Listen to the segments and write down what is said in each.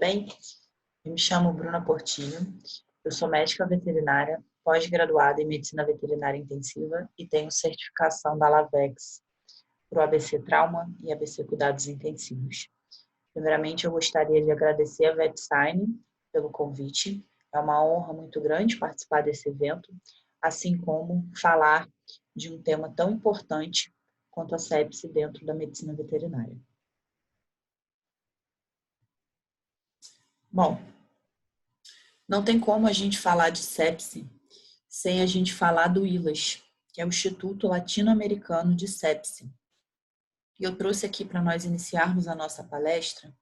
bem? Eu me chamo Bruna Portillo, eu sou médica veterinária, pós-graduada em Medicina Veterinária Intensiva e tenho certificação da LAVEX para o ABC Trauma e ABC Cuidados Intensivos. Primeiramente, eu gostaria de agradecer a VetSign pelo convite. É uma honra muito grande participar desse evento, assim como falar de um tema tão importante quanto a sepse dentro da medicina veterinária. Bom, não tem como a gente falar de sepse sem a gente falar do ILAS, que é o Instituto Latino-Americano de Sepse. E eu trouxe aqui para nós iniciarmos a nossa palestra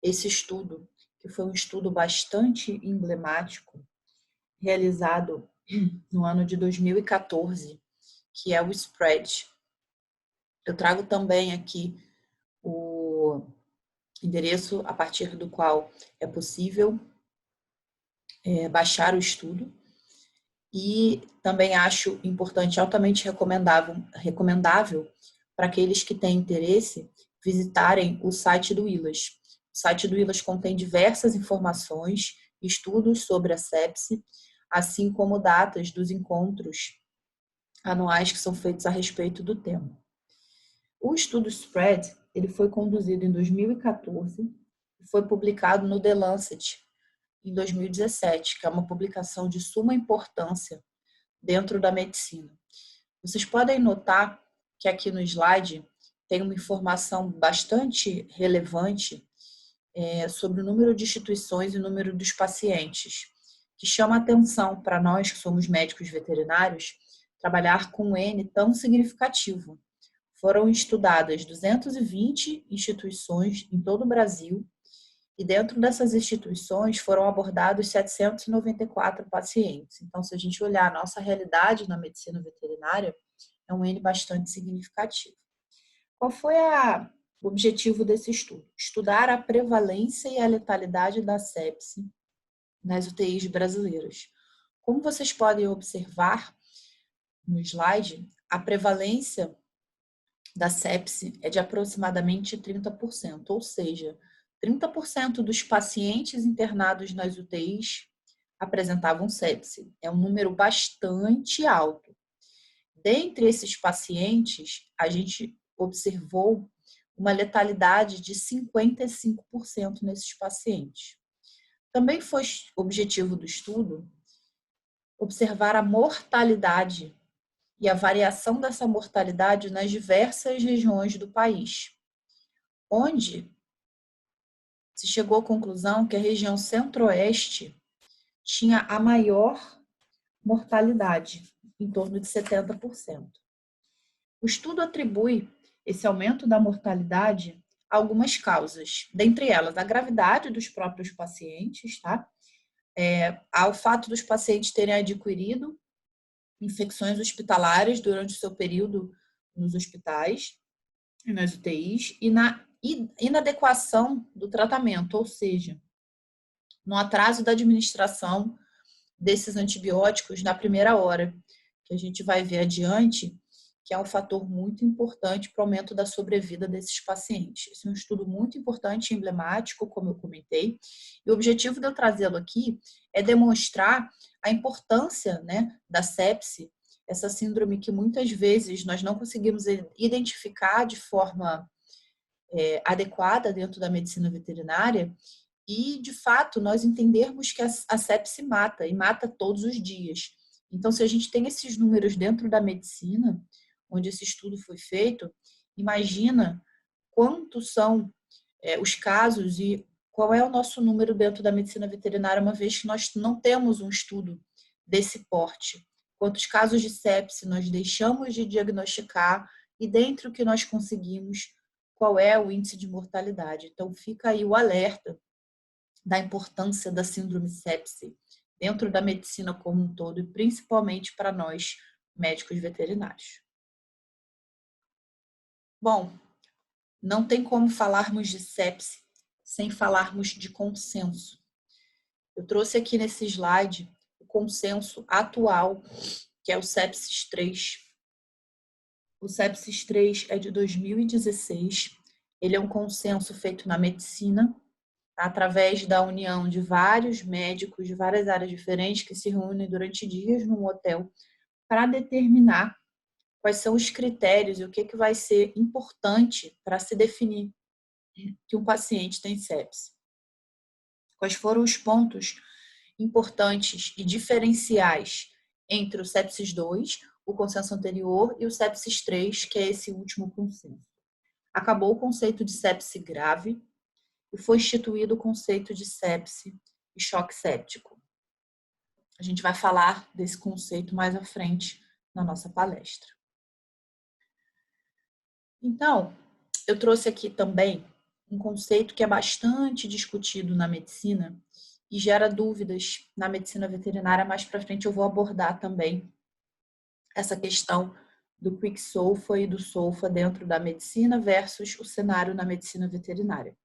esse estudo, que foi um estudo bastante emblemático, realizado no ano de 2014, que é o SPREAD. Eu trago também aqui o endereço a partir do qual é possível baixar o estudo. E também acho importante, altamente recomendável para aqueles que têm interesse visitarem o site do ILAS. O site do ILAS contém diversas informações, estudos sobre a sepse, assim como datas dos encontros anuais que são feitos a respeito do tema. O estudo SPREAD, ele foi conduzido em 2014 e foi publicado no The Lancet em 2017, que é uma publicação de suma importância dentro da medicina. Vocês podem notar que aqui no slide tem uma informação bastante relevante sobre o número de instituições e o número dos pacientes, que chama atenção para nós que somos médicos veterinários, trabalhar com um N tão significativo. Foram estudadas 220 instituições em todo o Brasil e dentro dessas instituições foram abordados 794 pacientes. Então, se a gente olhar a nossa realidade na medicina veterinária, é um N bastante significativo. Qual foi o objetivo desse estudo? Estudar a prevalência e a letalidade da sepse nas UTIs brasileiras. Como vocês podem observar no slide, a prevalência da sepse é de aproximadamente 30%, ou seja, 30% dos pacientes internados nas UTIs apresentavam sepse. É um número bastante alto. Dentre esses pacientes, a gente observou uma letalidade de 55% nesses pacientes. Também foi objetivo do estudo observar a mortalidade e a variação dessa mortalidade nas diversas regiões do país, onde se chegou à conclusão que a região centro-oeste tinha a maior mortalidade, em torno de 70%. O estudo atribui esse aumento da mortalidade a algumas causas, dentre elas a gravidade dos próprios pacientes, tá? Ao fato dos pacientes terem adquirido infecções hospitalares durante o seu período nos hospitais e nas UTIs e na inadequação do tratamento, ou seja, no atraso da administração desses antibióticos na primeira hora, que a gente vai ver adiante, que é um fator muito importante para o aumento da sobrevida desses pacientes. Esse é um estudo muito importante e emblemático, como eu comentei, e o objetivo de eu trazê-lo aqui é demonstrar a importância, né, da sepse, essa síndrome que muitas vezes nós não conseguimos identificar de forma adequada dentro da medicina veterinária e, de fato, nós entendermos que a sepse mata, e mata todos os dias. Então, se a gente tem esses números dentro da medicina, onde esse estudo foi feito, imagina quantos são os casos e qual é o nosso número dentro da medicina veterinária, uma vez que nós não temos um estudo desse porte. Quantos casos de sepse nós deixamos de diagnosticar e dentro do que nós conseguimos, qual é o índice de mortalidade. Então, fica aí o alerta da importância da síndrome sepse dentro da medicina como um todo e principalmente para nós, médicos veterinários. Bom, não tem como falarmos de sepse sem falarmos de consenso. Eu trouxe aqui nesse slide o consenso atual, que é o Sepsis 3. O Sepsis 3 é de 2016. Ele é um consenso feito na medicina, através da união de vários médicos de várias áreas diferentes que se reúnem durante dias num hotel para determinar quais são os critérios e o que vai ser importante para se definir que um paciente tem sepse. Quais foram os pontos importantes e diferenciais entre o sepsis 2, o consenso anterior, e o sepsis 3, que é esse último consenso. Acabou o conceito de sepse grave e foi instituído o conceito de sepse e choque séptico. A gente vai falar desse conceito mais à frente na nossa palestra. Então, eu trouxe aqui também um conceito que é bastante discutido na medicina e gera dúvidas na medicina veterinária. Mais para frente eu vou abordar também essa questão do quick SOFA e do SOFA dentro da medicina versus o cenário na medicina veterinária.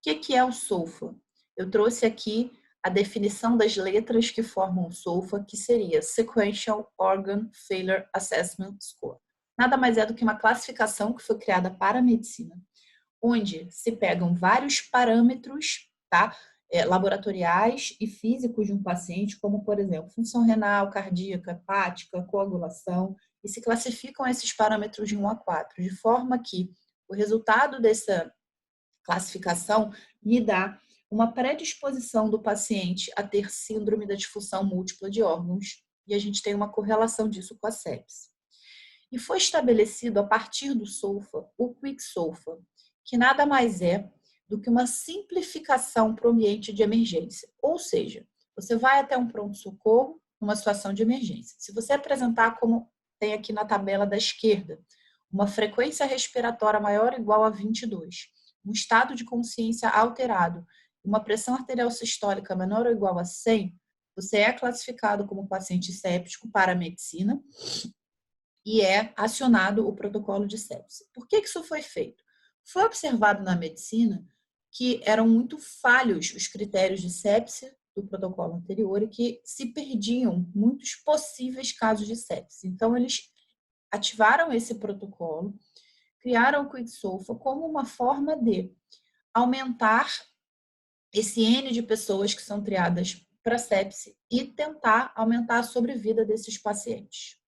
O que é o SOFA? Eu trouxe aqui a definição das letras que formam o SOFA, que seria Sequential Organ Failure Assessment Score. Nada mais é do que uma classificação que foi criada para a medicina, onde se pegam vários parâmetros, tá? Laboratoriais e físicos de um paciente, como, por exemplo, função renal, cardíaca, hepática, coagulação, e se classificam esses parâmetros de 1 a 4, de forma que o resultado dessa classificação me dá uma predisposição do paciente a ter síndrome da disfunção múltipla de órgãos, e a gente tem uma correlação disso com a sepse. E foi estabelecido a partir do SOFA, o Quick SOFA, que nada mais é do que uma simplificação para o ambiente de emergência. Ou seja, você vai até um pronto-socorro numa situação de emergência. Se você apresentar, como tem aqui na tabela da esquerda, uma frequência respiratória maior ou igual a 22, um estado de consciência alterado, uma pressão arterial sistólica menor ou igual a 100, você é classificado como paciente séptico para a medicina e é acionado o protocolo de sepse. Por que isso foi feito? Foi observado na medicina que eram muito falhos os critérios de sepse do protocolo anterior e que se perdiam muitos possíveis casos de sepse. Então, eles ativaram esse protocolo, criaram o Quick SOFA como uma forma de aumentar esse N de pessoas que são triadas para sepse e tentar aumentar a sobrevida desses pacientes.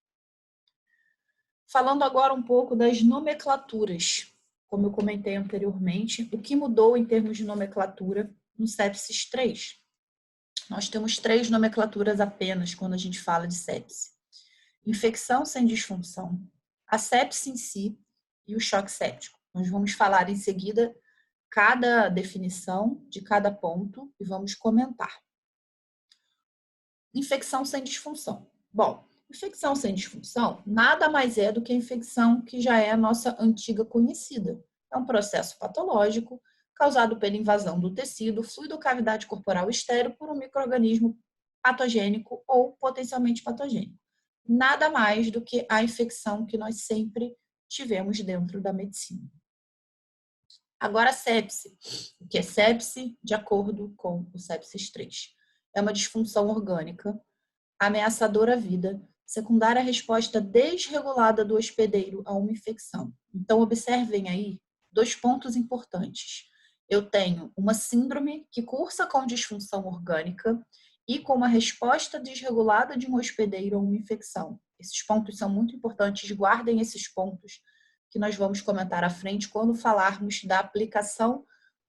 Falando agora um pouco das nomenclaturas, como eu comentei anteriormente, o que mudou em termos de nomenclatura no sepsis 3? Nós temos 3 nomenclaturas apenas quando a gente fala de sepse. Infecção sem disfunção, a sepse em si e o choque séptico. Nós vamos falar em seguida cada definição de cada ponto e vamos comentar. Infecção sem disfunção. Bom, infecção sem disfunção nada mais é do que a infecção que já é a nossa antiga conhecida. É um processo patológico causado pela invasão do tecido, fluido cavidade corporal estéril por um micro-organismo patogênico ou potencialmente patogênico. Nada mais do que a infecção que nós sempre tivemos dentro da medicina. Agora, a sepse. O que é sepse de acordo com o sepsis 3? É uma disfunção orgânica ameaçadora à vida, secundária à resposta desregulada do hospedeiro a uma infecção. Então, observem aí 2 pontos importantes. Eu tenho uma síndrome que cursa com disfunção orgânica e com uma resposta desregulada de um hospedeiro a uma infecção. Esses pontos são muito importantes, guardem esses pontos que nós vamos comentar à frente quando falarmos da aplicação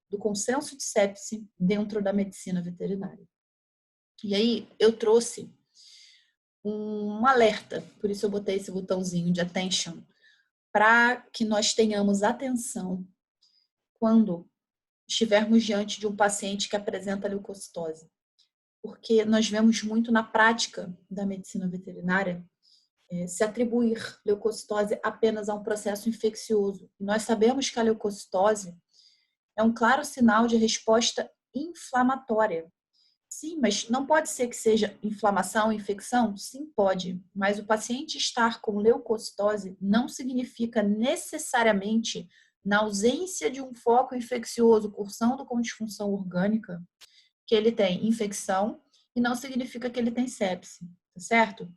do consenso de sepse dentro da medicina veterinária. E aí, eu trouxe um alerta, por isso eu botei esse botãozinho de attention, para que nós tenhamos atenção quando estivermos diante de um paciente que apresenta leucocitose. Porque nós vemos muito na prática da medicina veterinária se atribuir leucocitose apenas a um processo infeccioso. Nós sabemos que a leucocitose é um claro sinal de resposta inflamatória. Sim, mas não pode ser que seja inflamação, infecção? Sim, pode. Mas o paciente estar com leucocitose não significa necessariamente, na ausência de um foco infeccioso cursando com disfunção orgânica, que ele tem infecção e não significa que ele tem sepse, tá certo?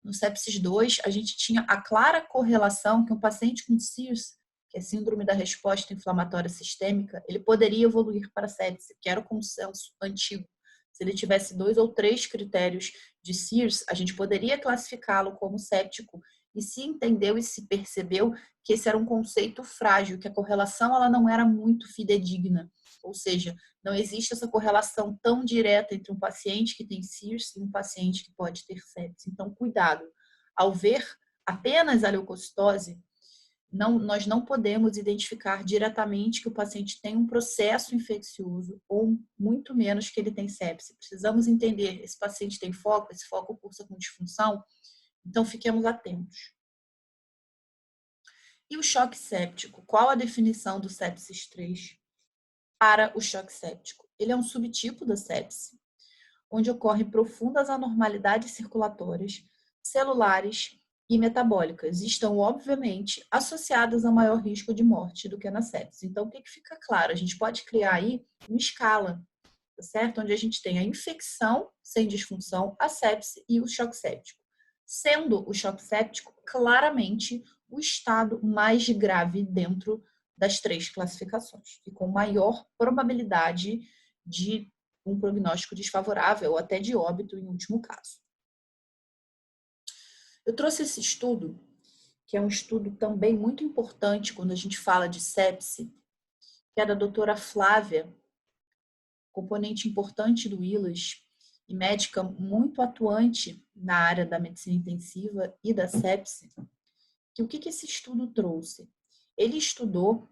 No sepsis 2, a gente tinha a clara correlação que um paciente com SIRS que é síndrome da resposta inflamatória sistêmica, ele poderia evoluir para sepse, que era o consenso antigo. Se ele tivesse 2 ou 3 critérios de SIRS, a gente poderia classificá-lo como séptico, e se entendeu e se percebeu que esse era um conceito frágil, que a correlação ela não era muito fidedigna, ou seja, não existe essa correlação tão direta entre um paciente que tem SIRS e um paciente que pode ter sepse. Então, cuidado. Ao ver apenas a leucocitose, nós não podemos identificar diretamente que o paciente tem um processo infeccioso ou muito menos que ele tem sepse. Precisamos entender, esse paciente tem foco, esse foco cursa com disfunção, então fiquemos atentos. E o choque séptico? Qual a definição do sepsis 3 para o choque séptico? Ele é um subtipo da sepse, onde ocorrem profundas anormalidades circulatórias, celulares e metabólicas, e estão, obviamente, associadas a maior risco de morte do que na sepse. Então, o que fica claro? A gente pode criar aí uma escala, tá certo? Onde a gente tem a infecção sem disfunção, a sepse e o choque séptico. Sendo o choque séptico claramente o estado mais grave dentro das 3 classificações, e com maior probabilidade de um prognóstico desfavorável ou até de óbito em último caso. Eu trouxe esse estudo, que é um estudo também muito importante quando a gente fala de sepse, que é da doutora Flávia, componente importante do ILAS e médica muito atuante na área da medicina intensiva e da sepse. Que o que esse estudo trouxe? Ele estudou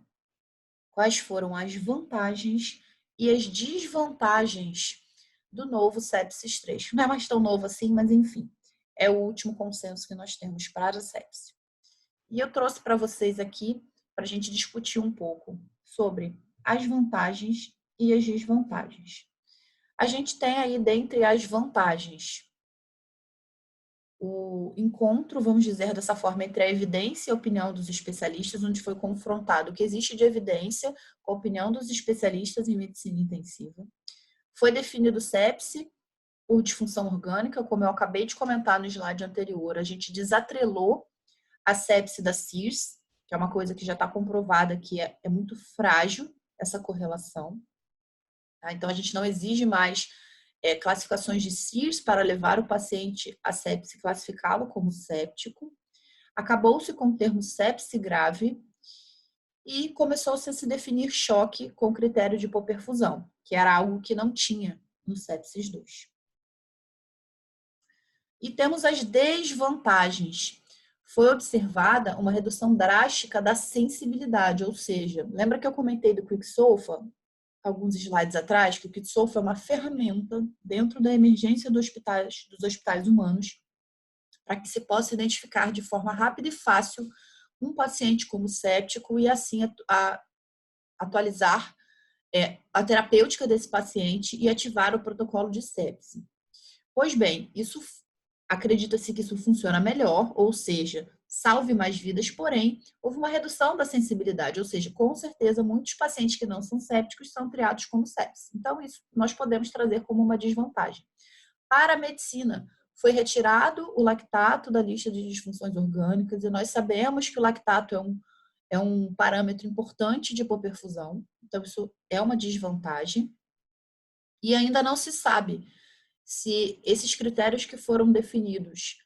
quais foram as vantagens e as desvantagens do novo sepsis 3. Não é mais tão novo assim, mas enfim, é o último consenso que nós temos para a sepse. E eu trouxe para vocês aqui, para a gente discutir um pouco sobre as vantagens e as desvantagens. A gente tem aí, dentre as vantagens, o encontro, vamos dizer dessa forma, entre a evidência e a opinião dos especialistas, onde foi confrontado o que existe de evidência com a opinião dos especialistas em medicina intensiva. Foi definido sepse por disfunção orgânica, como eu acabei de comentar no slide anterior, a gente desatrelou a sepse da SIRS, que é uma coisa que já está comprovada que é muito frágil essa correlação. Tá? Então, a gente não exige mais classificações de SIRS para levar o paciente a sepse e classificá-lo como séptico. Acabou-se com o termo sepse grave e começou-se a se definir choque com critério de hipoperfusão, que era algo que não tinha no sepsis 2. E temos as desvantagens. Foi observada uma redução drástica da sensibilidade, ou seja, lembra que eu comentei do Quicksolva alguns slides atrás, que o Quicksolva é uma ferramenta dentro da emergência dos hospitais humanos para que se possa identificar de forma rápida e fácil um paciente como séptico e assim atualizar a terapêutica desse paciente e ativar o protocolo de sepse. Pois bem, isso acredita-se que isso funciona melhor, ou seja, salve mais vidas, porém, houve uma redução da sensibilidade, ou seja, com certeza, muitos pacientes que não são sépticos são triados como sepsis. Então, isso nós podemos trazer como uma desvantagem. Para a medicina, foi retirado o lactato da lista de disfunções orgânicas, e nós sabemos que o lactato é um parâmetro importante de hipoperfusão, então isso é uma desvantagem. E ainda não se sabe se esses critérios que foram definidos,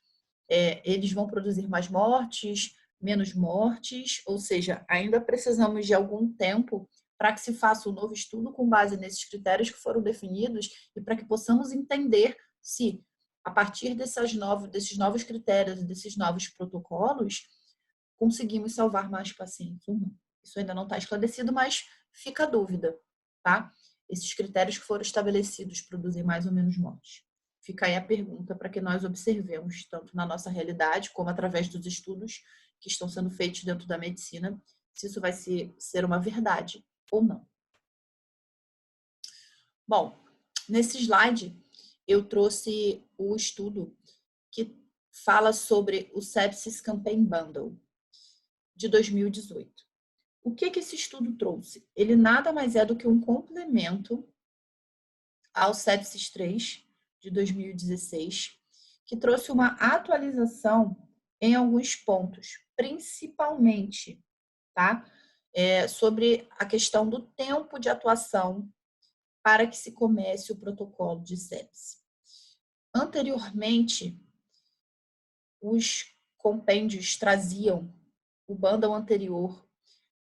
eles vão produzir mais mortes, menos mortes, ou seja, ainda precisamos de algum tempo para que se faça um novo estudo com base nesses critérios que foram definidos e para que possamos entender se, a partir desses novos critérios e desses novos protocolos, conseguimos salvar mais pacientes ou não. Isso ainda não está esclarecido, mas fica a dúvida, tá? Esses critérios que foram estabelecidos produzem mais ou menos mortes. Fica aí a pergunta para que nós observemos, tanto na nossa realidade, como através dos estudos que estão sendo feitos dentro da medicina, se isso vai ser uma verdade ou não. Bom, nesse slide eu trouxe o estudo que fala sobre o Sepsis Campaign Bundle de 2018. O que esse estudo trouxe? Ele nada mais é do que um complemento ao Sepsis 3 de 2016, que trouxe uma atualização em alguns pontos, principalmente, tá? sobre a questão do tempo de atuação para que se comece o protocolo de sepse. Anteriormente, os compêndios traziam, o bundle anterior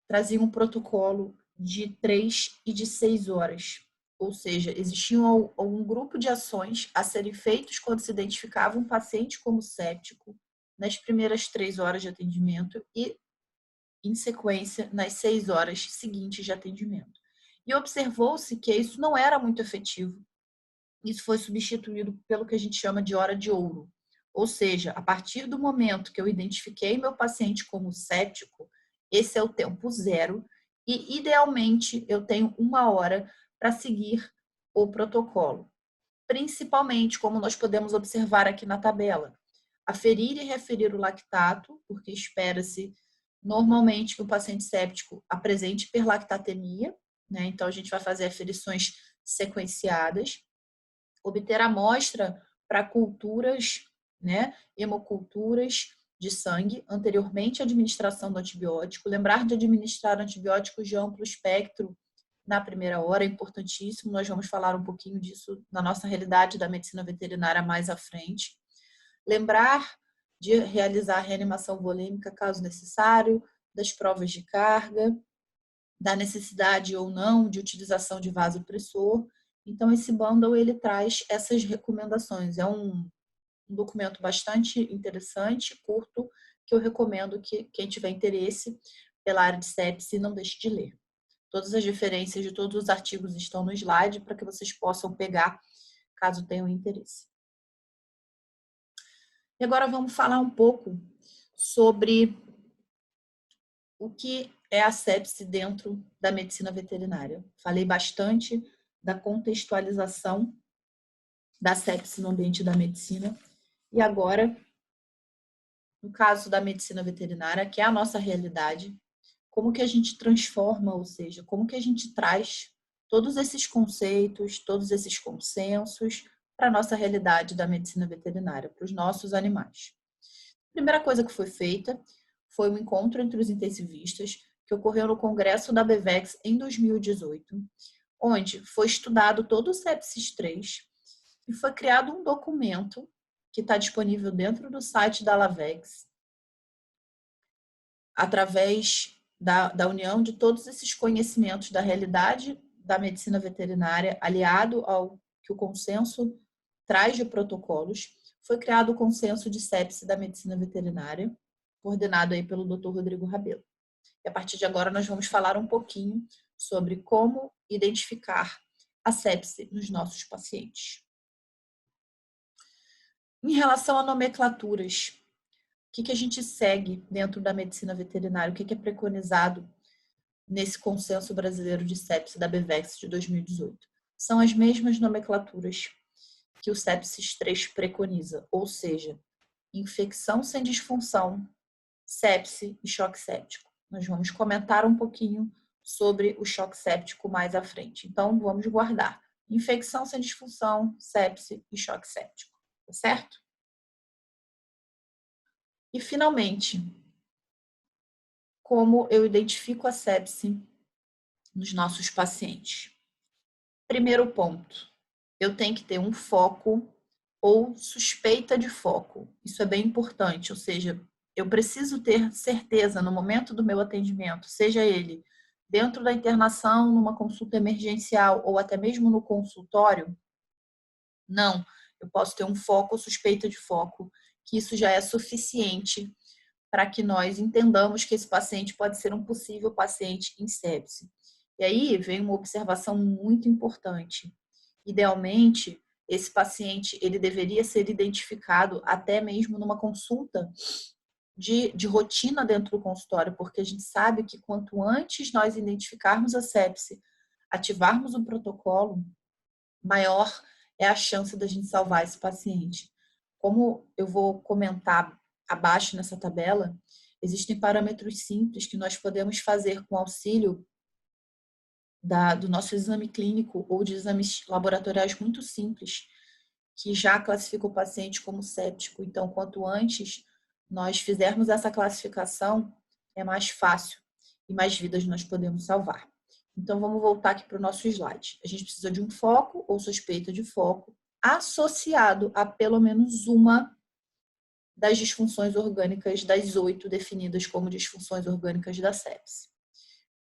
trazia um protocolo de 3 e de 6 horas. Ou seja, existia um grupo de ações a serem feitos quando se identificava um paciente como séptico nas primeiras 3 horas de atendimento e, em sequência, nas 6 horas seguintes de atendimento. E observou-se que isso não era muito efetivo. Isso foi substituído pelo que a gente chama de hora de ouro. Ou seja, a partir do momento que eu identifiquei meu paciente como séptico, esse é o tempo zero e, idealmente, eu tenho 1 hora para seguir o protocolo. Principalmente, como nós podemos observar aqui na tabela, aferir e referir o lactato, porque espera-se normalmente que o paciente séptico apresente hiperlactatemia, né? Então a gente vai fazer aferições sequenciadas, obter amostra para culturas, né, hemoculturas de sangue, anteriormente à administração do antibiótico, lembrar de administrar antibióticos de amplo espectro na primeira hora, é importantíssimo, nós vamos falar um pouquinho disso na nossa realidade da medicina veterinária mais à frente. Lembrar de realizar a reanimação volêmica, caso necessário, das provas de carga, da necessidade ou não de utilização de vasopressor. Então, esse bundle, ele traz essas recomendações. É um documento bastante interessante, curto, que eu recomendo que quem tiver interesse pela área de sepse não deixe de ler. Todas as referências de todos os artigos estão no slide para que vocês possam pegar, caso tenham interesse. E agora vamos falar um pouco sobre o que é a sepse dentro da medicina veterinária. Falei bastante da contextualização da sepse no ambiente da medicina. E agora, no caso da medicina veterinária, que é a nossa realidade, como que a gente transforma, ou seja, como que a gente traz todos esses conceitos, todos esses consensos para a nossa realidade da medicina veterinária, para os nossos animais. A primeira coisa que foi feita foi um encontro entre os intensivistas, que ocorreu no congresso da BVEX em 2018, onde foi estudado todo o sepsis 3 e foi criado um documento que está disponível dentro do site da LAVEX, através da união de todos esses conhecimentos da realidade da medicina veterinária, aliado ao que o consenso traz de protocolos, foi criado o consenso de sepse da medicina veterinária, coordenado aí pelo Dr. Rodrigo Rabelo. E a partir de agora nós vamos falar um pouquinho sobre como identificar a sepse nos nossos pacientes. Em relação a nomenclaturas, o que a gente segue dentro da medicina veterinária? O que é preconizado nesse consenso brasileiro de sepse da BVEX de 2018? São as mesmas nomenclaturas que o sepsis 3 preconiza, ou seja, infecção sem disfunção, sepse e choque séptico. Nós vamos comentar um pouquinho sobre o choque séptico mais à frente. Então, vamos guardar infecção sem disfunção, sepse e choque séptico, tá certo? E, finalmente, como eu identifico a sepse nos nossos pacientes? Primeiro ponto, eu tenho que ter um foco ou suspeita de foco. Isso é bem importante, ou seja, eu preciso ter certeza no momento do meu atendimento, seja ele dentro da internação, numa consulta emergencial ou até mesmo no consultório. Não, eu posso ter um foco ou suspeita de foco, que isso já é suficiente para que nós entendamos que esse paciente pode ser um possível paciente em sepse. E aí vem uma observação muito importante. Idealmente, esse paciente ele deveria ser identificado até mesmo numa consulta de rotina dentro do consultório, porque a gente sabe que quanto antes nós identificarmos a sepse, ativarmos um protocolo, maior é a chance da gente salvar esse paciente. Como eu vou comentar abaixo nessa tabela, existem parâmetros simples que nós podemos fazer com auxílio do nosso exame clínico ou de exames laboratoriais muito simples, que já classifica o paciente como séptico. Então, quanto antes nós fizermos essa classificação, é mais fácil. e mais vidas nós podemos salvar. Então, vamos voltar aqui para o nosso slide. A gente precisa de um foco ou suspeita de foco associado a pelo menos uma das disfunções orgânicas, das 8 definidas como disfunções orgânicas da sepse.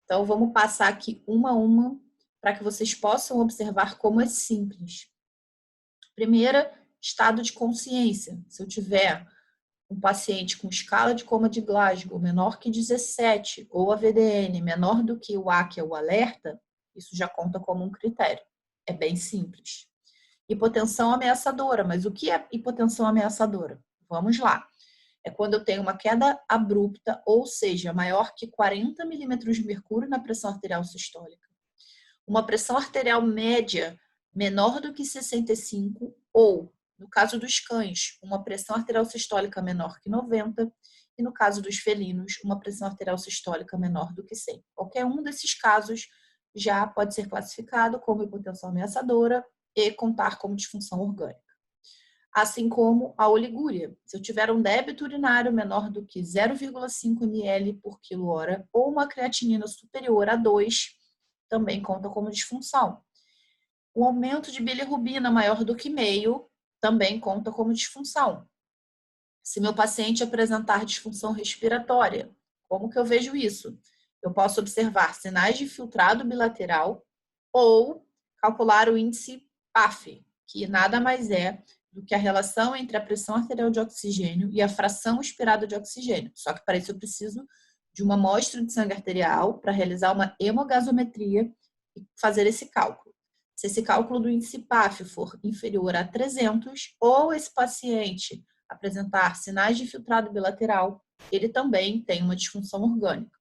Então, vamos passar aqui uma a uma para que vocês possam observar como é simples. Primeira, estado de consciência. Se eu tiver um paciente com escala de coma de Glasgow menor que 17 ou a VDN menor do que o A, que é o alerta, isso já conta como um critério. É bem simples. Hipotensão ameaçadora. Mas o que é hipotensão ameaçadora? Vamos lá. É quando eu tenho uma queda abrupta, ou seja, maior que 40 milímetros de mercúrio na pressão arterial sistólica. Uma pressão arterial média menor do que 65 ou, no caso dos cães, uma pressão arterial sistólica menor que 90 e, no caso dos felinos, uma pressão arterial sistólica menor do que 100. Qualquer um desses casos já pode ser classificado como hipotensão ameaçadora e contar como disfunção orgânica. Assim como a oligúria. Se eu tiver um débito urinário menor do que 0,5 ml por quilo-hora ou uma creatinina superior a 2, também conta como disfunção. O aumento de bilirrubina maior do que meio também conta como disfunção. Se meu paciente apresentar disfunção respiratória, como que eu vejo isso? Eu posso observar sinais de filtrado bilateral ou calcular o índice PAF, que nada mais é do que a relação entre a pressão arterial de oxigênio e a fração expirada de oxigênio. Só que para isso eu preciso de uma amostra de sangue arterial para realizar uma hemogasometria e fazer esse cálculo. Se esse cálculo do índice PAF for inferior a 300 ou esse paciente apresentar sinais de filtrado bilateral, ele também tem uma disfunção orgânica.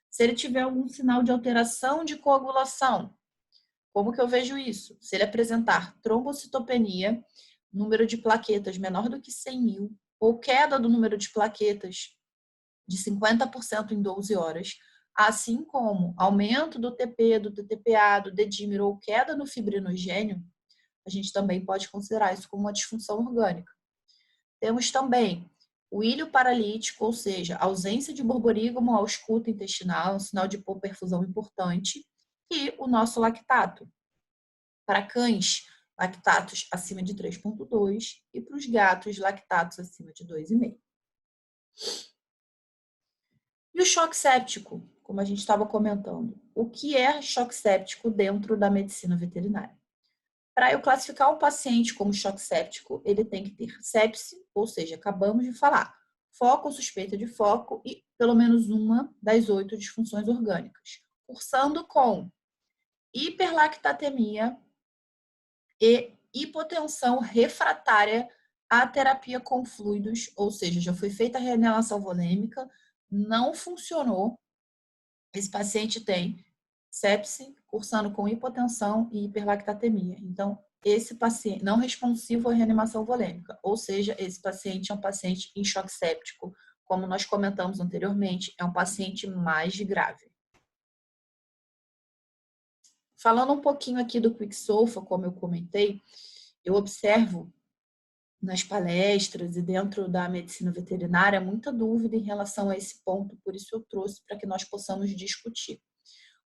Se ele tiver algum sinal de alteração de coagulação, como que eu vejo isso? Se ele apresentar trombocitopenia, número de plaquetas menor do que 100 mil, ou queda do número de plaquetas de 50% em 12 horas, assim como aumento do TP, do TTPA, do dedímero ou queda no fibrinogênio, a gente também pode considerar isso como uma disfunção orgânica. Temos também o ilho paralítico, ou seja, ausência de borborígamo ausculto intestinal, um sinal de hipoperfusão importante, e o nosso lactato. Para cães, lactatos acima de 3,2 e para os gatos, lactatos acima de 2,5. E o choque séptico, como a gente estava comentando. O que é choque séptico dentro da medicina veterinária? Para eu classificar um paciente como choque séptico, ele tem que ter sepse, ou seja, acabamos de falar, foco ou suspeita de foco e pelo menos uma das 8 disfunções orgânicas, cursando com hiperlactatemia e hipotensão refratária à terapia com fluidos, ou seja, já foi feita a reanimação volêmica, não funcionou, esse paciente tem sepse, cursando com hipotensão e hiperlactatemia. Então, esse paciente não responsivo à reanimação volêmica, ou seja, esse paciente é um paciente em choque séptico, como nós comentamos anteriormente, é um paciente mais grave. Falando um pouquinho aqui do Quicksolva, como eu comentei, eu observo nas palestras e dentro da medicina veterinária muita dúvida em relação a esse ponto, por isso eu trouxe para que nós possamos discutir.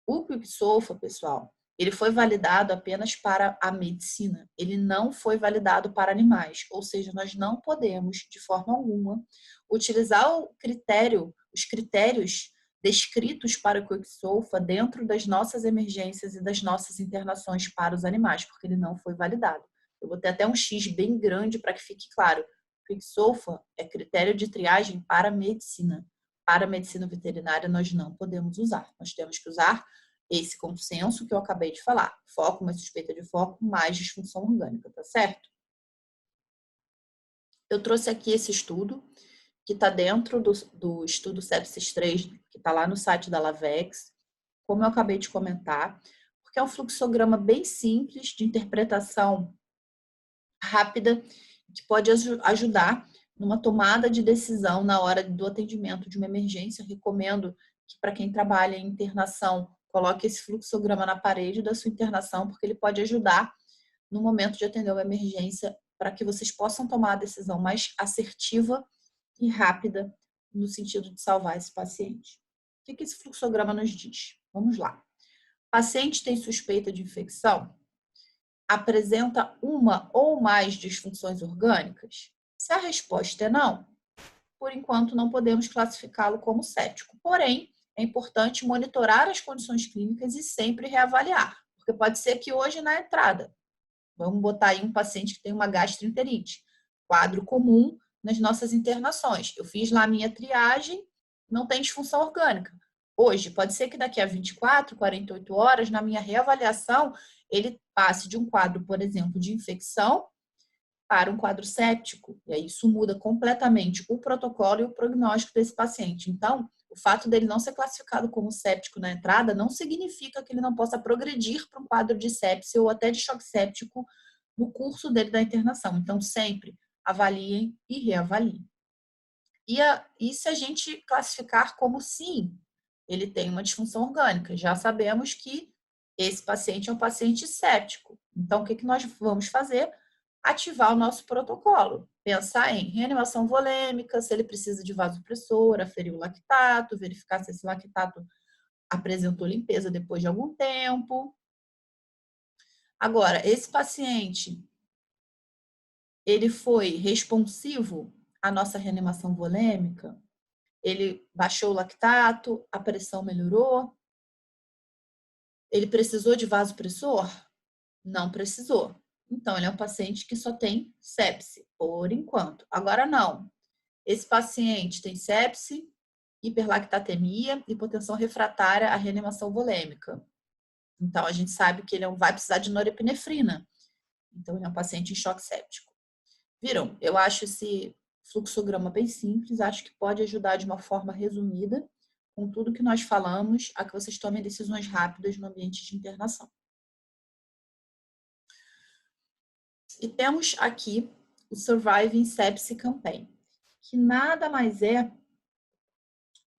O Quicksolva, pessoal, ele foi validado apenas para a medicina, ele não foi validado para animais, ou seja, nós não podemos, de forma alguma, utilizar os critérios descritos para o Quicksolva dentro das nossas emergências e das nossas internações para os animais, porque ele não foi validado. Eu vou ter até um X bem grande para que fique claro. Quicksolva é critério de triagem para a medicina. Para a medicina veterinária, nós não podemos usar. Nós temos que usar esse consenso que eu acabei de falar. Foco, uma suspeita de foco, mais disfunção orgânica, tá certo? Eu trouxe aqui esse estudo, que está dentro do estudo Sepsis 3, que está lá no site da Lavex, como eu acabei de comentar, porque é um fluxograma bem simples, de interpretação rápida, que pode ajudar numa tomada de decisão na hora do atendimento de uma emergência. Recomendo que, para quem trabalha em internação, coloque esse fluxograma na parede da sua internação, porque ele pode ajudar no momento de atender uma emergência, para que vocês possam tomar a decisão mais assertiva e rápida no sentido de salvar esse paciente. que esse fluxograma nos diz? Vamos lá. Paciente tem suspeita de infecção? Apresenta uma ou mais disfunções orgânicas? Se a resposta é não, por enquanto não podemos classificá-lo como séptico. Porém, é importante monitorar as condições clínicas e sempre reavaliar, porque pode ser que hoje na entrada, vamos botar aí um paciente que tem uma gastroenterite, quadro comum nas nossas internações. Eu fiz lá a minha triagem, não tem disfunção orgânica. Hoje, pode ser que daqui a 24, 48 horas, na minha reavaliação, ele passe de um quadro, por exemplo, de infecção para um quadro séptico. E aí isso muda completamente o protocolo e o prognóstico desse paciente. Então, o fato dele não ser classificado como séptico na entrada não significa que ele não possa progredir para um quadro de sepse ou até de choque séptico no curso dele da internação. Então, sempre avaliem e reavaliem. E se a gente classificar como sim, ele tem uma disfunção orgânica, já sabemos que esse paciente é um paciente séptico. Então, o que nós vamos fazer? Ativar o nosso protocolo. Pensar em reanimação volêmica, se ele precisa de vasopressor, aferir o lactato, verificar se esse lactato apresentou limpeza depois de algum tempo. Agora, esse paciente, ele foi responsivo à nossa reanimação volêmica? Ele baixou o lactato, a pressão melhorou? Ele precisou de vasopressor? Não precisou. Então, ele é um paciente que só tem sepse, por enquanto. Agora, não. Esse paciente tem sepse, hiperlactatemia, hipotensão refratária à reanimação volêmica. Então, a gente sabe que ele vai precisar de norepinefrina. Então, ele é um paciente em choque séptico. Viram? Eu acho esse fluxograma bem simples, acho que pode ajudar de uma forma resumida, com tudo que nós falamos, a que vocês tomem decisões rápidas no ambiente de internação. E temos aqui o Surviving Sepsis Campaign, que nada mais é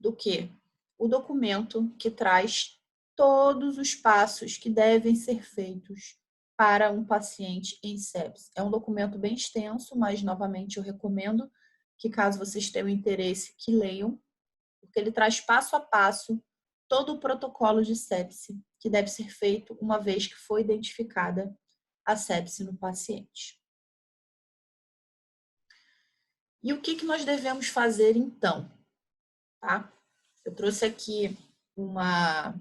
do que o documento que traz todos os passos que devem ser feitos para um paciente em sepsis. É um documento bem extenso, mas novamente eu recomendo que, caso vocês tenham interesse, que leiam, porque ele traz passo a passo todo o protocolo de sepse que deve ser feito uma vez que foi identificada a sepse no paciente. E o que nós devemos fazer então? Tá? Eu trouxe aqui uma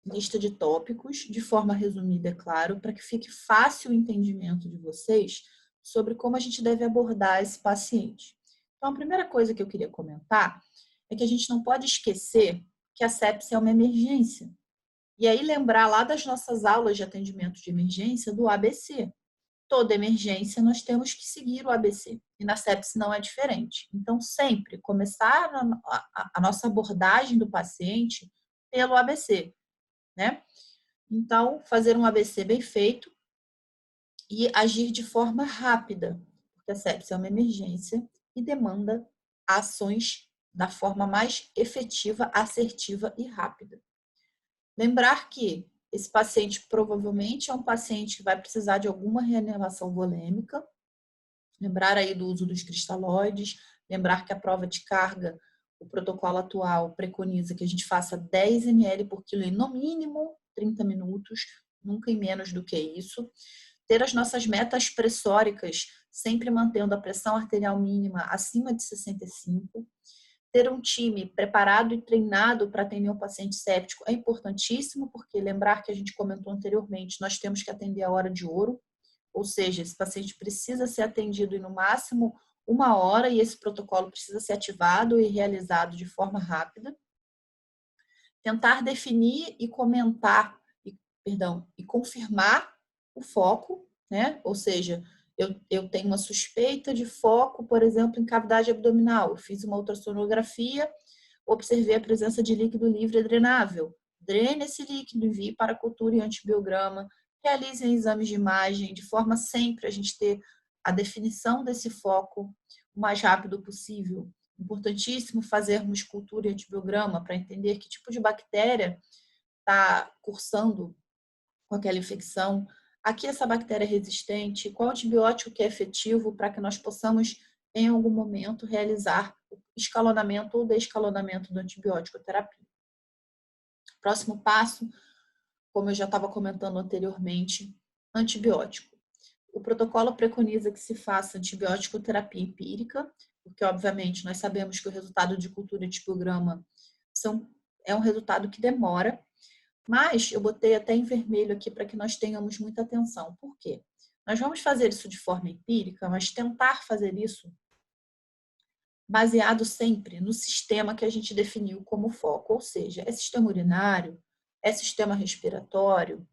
lista de tópicos, de forma resumida, é claro, para que fique fácil o entendimento de vocês sobre como a gente deve abordar esse paciente. Então, a primeira coisa que eu queria comentar é que a gente não pode esquecer que a sepse é uma emergência. E aí lembrar lá das nossas aulas de atendimento de emergência do ABC. Toda emergência nós temos que seguir o ABC. E na sepse não é diferente. Então, sempre começar a nossa abordagem do paciente pelo ABC, né? Então, fazer um ABC bem feito e agir de forma rápida, porque a sepse é uma emergência e demanda ações da forma mais efetiva, assertiva e rápida. Lembrar que esse paciente provavelmente é um paciente que vai precisar de alguma reanimação volêmica. Lembrar aí do uso dos cristalóides, lembrar que a prova de carga, o protocolo atual preconiza que a gente faça 10 ml por quilo em no mínimo 30 minutos, nunca em menos do que isso. Ter as nossas metas pressóricas, sempre mantendo a pressão arterial mínima acima de 65. Ter um time preparado e treinado para atender um paciente séptico é importantíssimo, porque lembrar que a gente comentou anteriormente, nós temos que atender a hora de ouro, ou seja, esse paciente precisa ser atendido em no máximo 1 hora e esse protocolo precisa ser ativado e realizado de forma rápida. Tentar definir e comentar, e confirmar o foco, né? Ou seja, eu tenho uma suspeita de foco, por exemplo, em cavidade abdominal. Eu fiz uma ultrassonografia, observei a presença de líquido livre e drenável. Drene esse líquido, envie para cultura e antibiograma. Realizem exames de imagem, de forma sempre a gente ter a definição desse foco o mais rápido possível. Importantíssimo fazermos cultura e antibiograma para entender que tipo de bactéria está cursando com aquela infecção. Aqui essa bactéria é resistente, qual antibiótico que é efetivo para que nós possamos, em algum momento, realizar o escalonamento ou descalonamento da antibiótico terapia. Próximo passo, como eu já estava comentando anteriormente, antibiótico. O protocolo preconiza que se faça antibiótico terapia empírica, porque, obviamente, nós sabemos que o resultado de cultura de tipograma é um resultado que demora, mas eu botei até em vermelho aqui para que nós tenhamos muita atenção. Por quê? Nós vamos fazer isso de forma empírica, mas tentar fazer isso baseado sempre no sistema que a gente definiu como foco, ou seja, é sistema urinário, é sistema respiratório.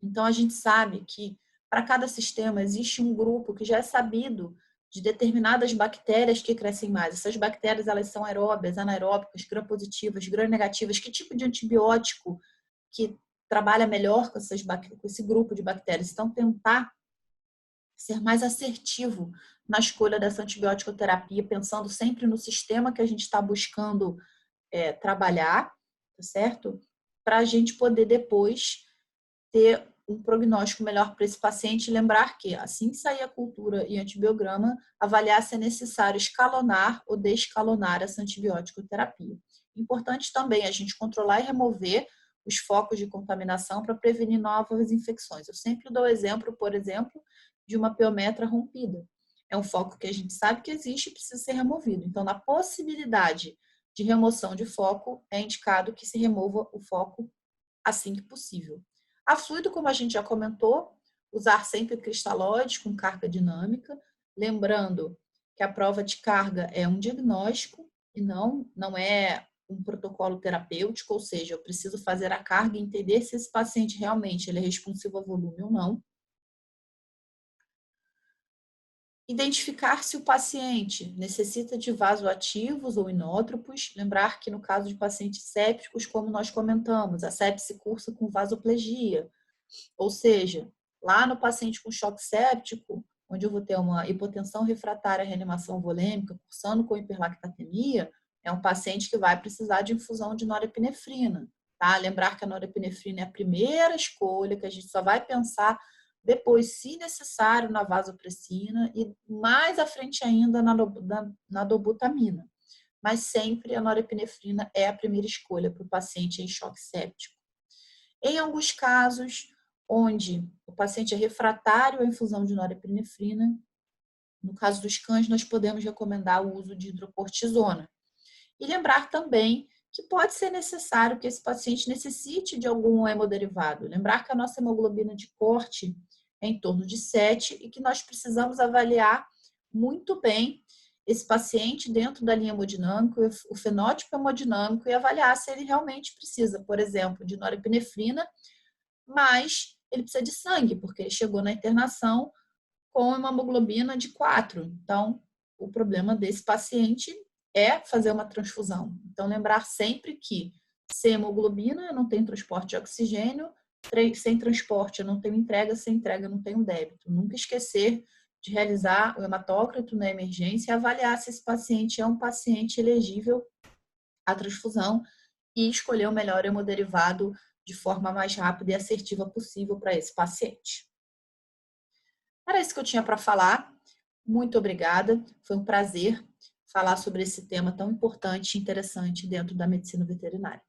Então, a gente sabe que para cada sistema existe um grupo que já é sabido de determinadas bactérias que crescem mais. Essas bactérias, elas são aeróbias, anaeróbicas, gram-positivas, gram-negativas. Que tipo de antibiótico que trabalha melhor com esse grupo de bactérias? Então, tentar ser mais assertivo na escolha dessa antibiótico-terapia, pensando sempre no sistema que a gente está buscando trabalhar, tá certo? Para a gente poder depois ter um prognóstico melhor para esse paciente e lembrar que, assim que sair a cultura e antibiograma, avaliar se é necessário escalonar ou descalonar essa antibiótico-terapia. Importante também a gente controlar e remover os focos de contaminação para prevenir novas infecções. Eu sempre dou exemplo, por exemplo, de uma piometra rompida. É um foco que a gente sabe que existe e precisa ser removido. Então, na possibilidade de remoção de foco, é indicado que se remova o foco assim que possível. A fluido, como a gente já comentou, usar sempre cristalóides com carga dinâmica, lembrando que a prova de carga é um diagnóstico e não é um protocolo terapêutico, ou seja, eu preciso fazer a carga e entender se esse paciente realmente ele é responsivo ao volume ou não. Identificar se o paciente necessita de vasoativos ou inótropos. Lembrar que no caso de pacientes sépticos, como nós comentamos, a sepse cursa com vasoplegia. Ou seja, lá no paciente com choque séptico, onde eu vou ter uma hipotensão refratária, reanimação volêmica, cursando com hiperlactatemia, é um paciente que vai precisar de infusão de norepinefrina. Tá? Lembrar que a norepinefrina é a primeira escolha, que a gente só vai pensar depois, se necessário, na vasopressina e mais à frente ainda na dobutamina. Mas sempre a norepinefrina é a primeira escolha para o paciente em choque séptico. Em alguns casos, onde o paciente é refratário à infusão de norepinefrina, no caso dos cães, nós podemos recomendar o uso de hidrocortisona. E lembrar também que pode ser necessário que esse paciente necessite de algum hemoderivado. Lembrar que a nossa hemoglobina de corte é em torno de 7 e que nós precisamos avaliar muito bem esse paciente dentro da linha hemodinâmica, o fenótipo hemodinâmico e avaliar se ele realmente precisa, por exemplo, de norepinefrina, mas ele precisa de sangue, porque ele chegou na internação com uma hemoglobina de 4. Então, o problema desse paciente é fazer uma transfusão. Então, lembrar sempre que sem hemoglobina eu não tenho transporte de oxigênio, sem transporte eu não tenho entrega, sem entrega eu não tenho débito. Nunca esquecer de realizar o hematócrito na emergência e avaliar se esse paciente é um paciente elegível à transfusão e escolher o melhor hemoderivado de forma mais rápida e assertiva possível para esse paciente. Era isso que eu tinha para falar. Muito obrigada. Foi um prazer falar sobre esse tema tão importante e interessante dentro da medicina veterinária.